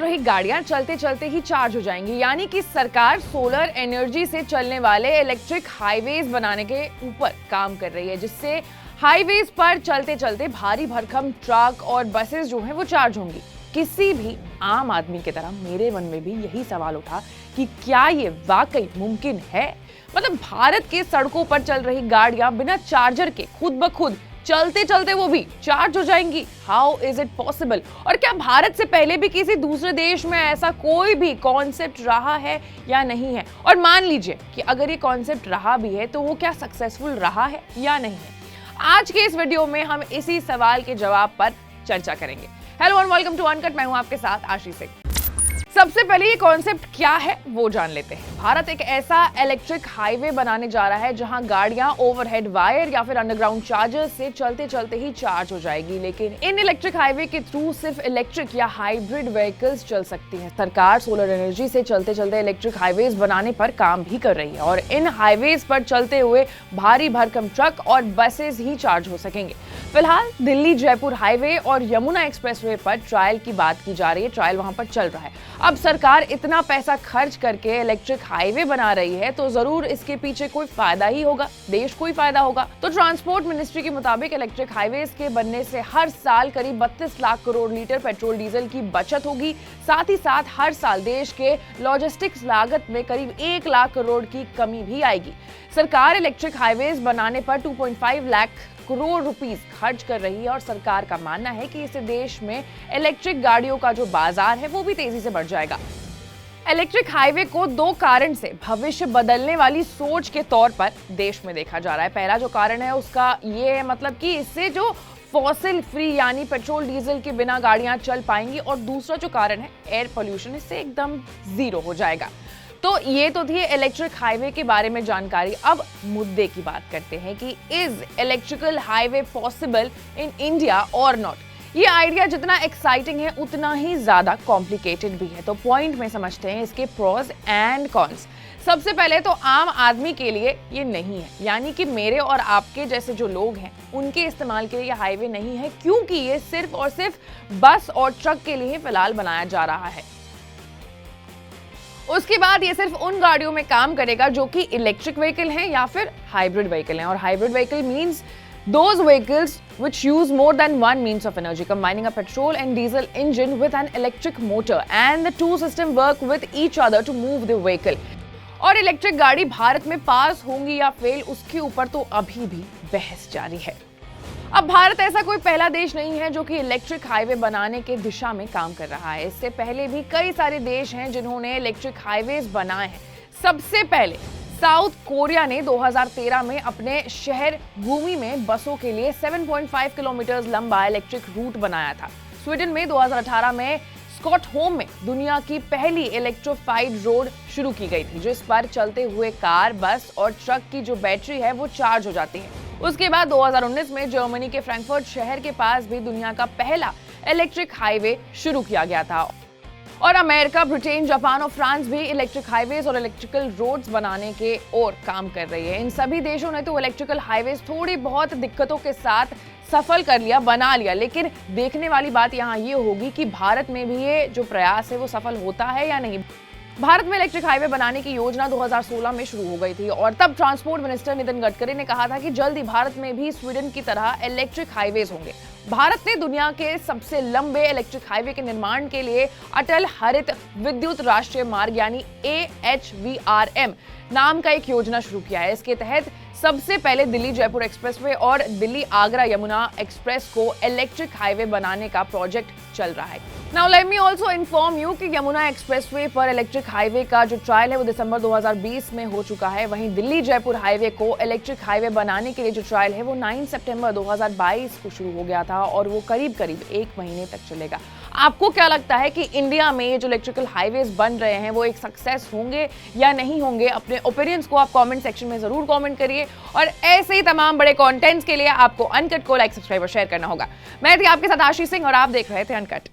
रही गाड़ियां चलते चलते ही चार्ज हो जाएंगी, यानी कि सरकार सोलर एनर्जी से चलने वाले इलेक्ट्रिक हाईवेज बनाने के ऊपर काम कर रही है, जिससे हाईवेज पर चलते चलते भारी भरकम ट्रक और बसेस जो हैं वो चार्ज होंगी। किसी भी आम आदमी की तरह मेरे मन में भी यही सवाल उठा कि क्या ये वाकई मुमकिन है? मतलब भारत के सड़कों पर चल रही गाड़ियां बिना चार्जर के खुद ब खुद चलते चलते वो भी चार्ज हो जाएंगी। How is it possible? और क्या भारत से पहले भी किसी दूसरे देश में ऐसा कोई भी कॉन्सेप्ट रहा है या नहीं है? और मान लीजिए कि अगर ये कॉन्सेप्ट रहा भी है तो वो क्या सक्सेसफुल रहा है या नहीं है? आज के इस वीडियो में हम इसी सवाल के जवाब पर चर्चा करेंगे। Hello and welcome to Uncut, मैं हूं आपके साथ आशीष सिंह। सबसे पहले ये कॉन्सेप्ट क्या है वो जान लेते हैं। भारत एक ऐसा इलेक्ट्रिक हाईवे बनाने जा रहा है जहां गाड़ियां ओवरहेड वायर या फिर अंडरग्राउंड चार्जर से चलते चलते ही चार्ज हो जाएगी। लेकिन इन इलेक्ट्रिक हाईवे के थ्रू सिर्फ इलेक्ट्रिक या हाइब्रिड व्हीकल्स चल सकती हैं। सरकार सोलर एनर्जी से चलते चलते इलेक्ट्रिक हाईवेज बनाने पर काम भी कर रही है और इन हाईवेज पर चलते हुए भारी भरकम ट्रक और बसेस ही चार्ज हो सकेंगे। फिलहाल दिल्ली जयपुर हाईवे और यमुना एक्सप्रेसवे पर ट्रायल की बात की जा रही है। ट्रायल वहां पर चल रहा है। अब सरकार इतना पैसा खर्च करके इलेक्ट्रिक हाईवे बना रही है तो जरूर इसके पीछे कोई फायदा ही होगा, देश को ही फायदा होगा। तो ट्रांसपोर्ट मिनिस्ट्री के मुताबिक इलेक्ट्रिक हाईवेज के बनने से हर साल करीब 32 lakh crore litre petrol diesel की बचत होगी। साथ ही साथ हर साल देश के लॉजिस्टिक्स लागत में करीब 1 लाख करोड़ की कमी भी आएगी। सरकार इलेक्ट्रिक हाईवेज बनाने पर 2.5 लाख करोड़ रुपीस खर्च कर रही है और सरकार का मानना है कि इससे देश में इलेक्ट्रिक गाड़ियों का जो बाजार है वो भी तेजी से बढ़ जाएगा। इलेक्ट्रिक हाईवे को 2 कारण से भविष्य बदलने वाली सोच के तौर पर देश में देखा जा रहा है। पहला जो कारण है उसका ये है, मतलब कि इससे जो फॉसिल फ्री यानी पेट्रोल डीजल के बिना गाड़ियां चल पाएंगी, और दूसरा जो कारण है एयर पोल्यूशन, इससे एकदम जीरो हो जाएगा। तो ये तो थी इलेक्ट्रिक हाईवे के बारे में जानकारी। अब मुद्दे की बात करते हैं कि is electrical highway possible in India और नॉट। ये आइडिया जितना एक्साइटिंग है उतना ही ज्यादा कॉम्प्लिकेटेड भी है। तो पॉइंट में समझते हैं इसके प्रोज एंड कॉन्स। सबसे पहले तो आम आदमी के लिए ये नहीं है, यानी कि मेरे और आपके जैसे जो लोग हैं उनके इस्तेमाल के लिए ये हाईवे नहीं है, क्योंकि ये सिर्फ और सिर्फ बस और ट्रक के लिए फिलहाल बनाया जा रहा है। उसके बाद ये सिर्फ उन गाड़ियों में काम करेगा जो कि इलेक्ट्रिक व्हीकल हैं या फिर हाइब्रिड व्हीकल हैं। और hybrid vehicle means those vehicles which use more than one means of energy, combining a petrol and diesel engine with an electric motor, and the two systems work with each other to move the vehicle. और electric गाड़ी भारत में पास होंगी या fail, उसके ऊपर तो अभी भी बहस जारी है। अब भारत ऐसा कोई पहला देश नहीं है जो कि इलेक्ट्रिक हाईवे बनाने के दिशा में काम कर रहा है। इससे पहले भी कई सारे देश हैं जिन्होंने इलेक्ट्रिक हाईवेज बनाए हैं। सबसे पहले साउथ कोरिया ने 2013 में अपने शहर भूमि में बसों के लिए 7.5 किलोमीटर लंबा इलेक्ट्रिक रूट बनाया था। स्वीडन में 2018 में स्टॉकहोम में दुनिया की पहली इलेक्ट्रिफाइड रोड शुरू की गई थी, जिस पर चलते हुए कार, बस और ट्रक की जो बैटरी है वो चार्ज हो जाती है। उसके बाद 2019 में जर्मनी के फ्रैंकफर्ट शहर के पास भी दुनिया का पहला इलेक्ट्रिक हाईवे शुरू किया गया था। और अमेरिका, ब्रिटेन, जापान और फ्रांस भी इलेक्ट्रिक हाईवेज और इलेक्ट्रिकल रोड्स बनाने के ओर काम कर रही है। इन सभी देशों ने तो इलेक्ट्रिकल हाईवेज थोड़ी बहुत दिक्कतों के साथ सफल कर लिया, बना लिया, लेकिन देखने वाली बात यहाँ ये होगी कि भारत में भी ये जो प्रयास है वो सफल होता है या नहीं। भारत में इलेक्ट्रिक हाईवे बनाने की योजना 2016 में शुरू हो गई थी और तब ट्रांसपोर्ट मिनिस्टर नितिन गडकरी ने कहा था कि जल्द ही भारत में भी स्वीडन की तरह इलेक्ट्रिक हाईवेज होंगे। भारत ने दुनिया के सबसे लंबे इलेक्ट्रिक हाईवे के निर्माण के लिए अटल हरित विद्युत राष्ट्रीय मार्ग यानी AHVRM नाम का एक योजना शुरू किया है। इसके तहत सबसे पहले दिल्ली जयपुर एक्सप्रेसवे और दिल्ली आगरा यमुना एक्सप्रेस को इलेक्ट्रिक हाईवे बनाने का प्रोजेक्ट चल रहा है। Now let me also inform you कि यमुना एक्सप्रेसवे पर इलेक्ट्रिक हाईवे का जो ट्रायल है वो दिसंबर 2020 में हो चुका है। वहीं दिल्ली जयपुर हाईवे को इलेक्ट्रिक हाईवे बनाने के लिए जो ट्रायल है वो 9 सितंबर 2022 को शुरू हो गया था और वो करीब 1 महीने तक चलेगा। आपको क्या लगता है कि इंडिया में ये जो इलेक्ट्रिकल हाईवेज बन रहे हैं वो एक सक्सेस होंगे या नहीं होंगे? अपने ओपिनियंस को आप कमेंट सेक्शन में जरूर कमेंट करिए और ऐसे ही तमाम बड़े कंटेंट्स के लिए आपको अनकट को लाइक, सब्सक्राइब और शेयर करना होगा। मैं थी आपके साथ आशीष सिंह और आप देख रहे थे अनकट।